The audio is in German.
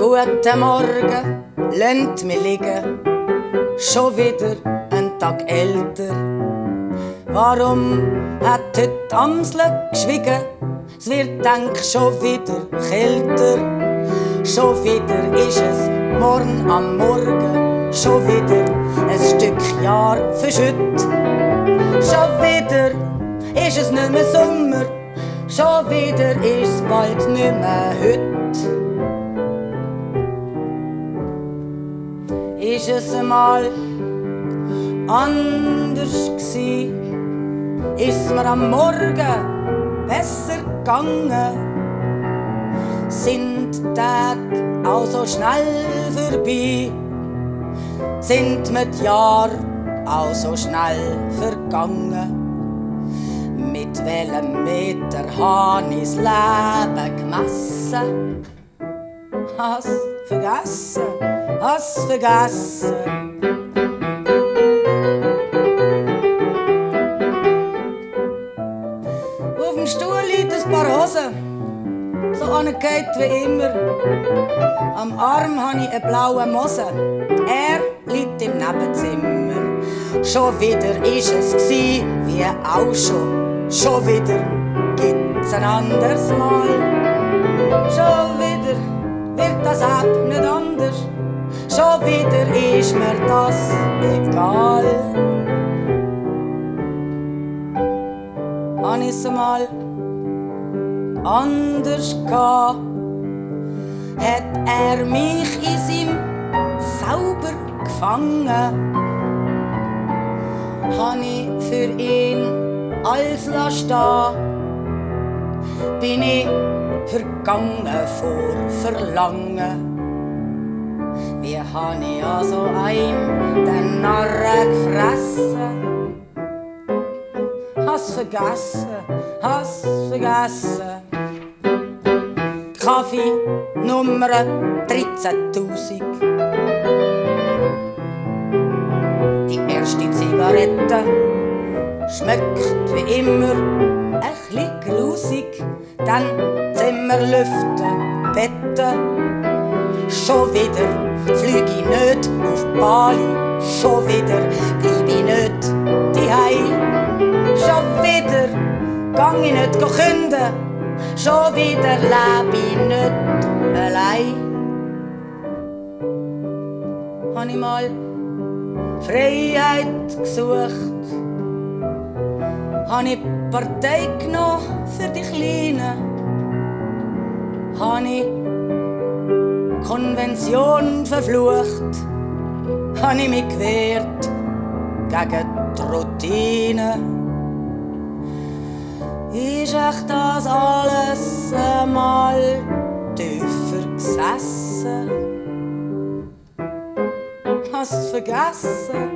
Guten Morgen, lasst mich liegen, schon wieder ein Tag älter. Warum hat heute Amsle geschwiegen? Es wird denk schon wieder kälter. Schon wieder ist es morgen am Morgen, schon wieder ein Stück Jahr verschütt. Schon wieder ist es nicht mehr Sommer, schon wieder ist es bald nicht mehr heute. Ist es einmal anders gsi? Ist mir am Morgen besser gegangen? Sind die Tage auch so schnell vorbei? Sind mir die Jahre auch so schnell vergangen? Mit welchem Meter han i's Leben gemessen? Has vergessen, has vergessen. Auf dem Stuhl liegt ein paar Hosen, so angeht wie immer. Am Arm habe ich eine blaue Mose, er liegt im Nebenzimmer. Schon wieder ist es gsi, wie auch schon wieder gibt's ein anderes Mal. Schon wieder wird das App nicht anders, schon wieder ist mir das egal. Han i's mal anders gehabt, hat er mich in seinem Zauber gefangen. Han ich für ihn alles stehen, bin ich vergangen vor Verlangen. Wie han ich also ein den Narren gefressen? Has vergessen. Kaffee Nummer 13.000. Die erste Zigarette schmeckt wie immer ein bisschen grusig. Dann Zimmer lüften, Betten. Schon wieder flieg ich nicht auf Bali, schon wieder bleib ich nicht daheim. Schon wieder gang ich nicht künden, schon wieder leb ich nicht allein. Han ich mal Freiheit gesucht, han ich Partei genommen für die Kleinen, han ich Konvention verflucht, han ich mich gewehrt gegen die Routine. Ist echt das alles einmal tiefer gesessen? Hast vergessen,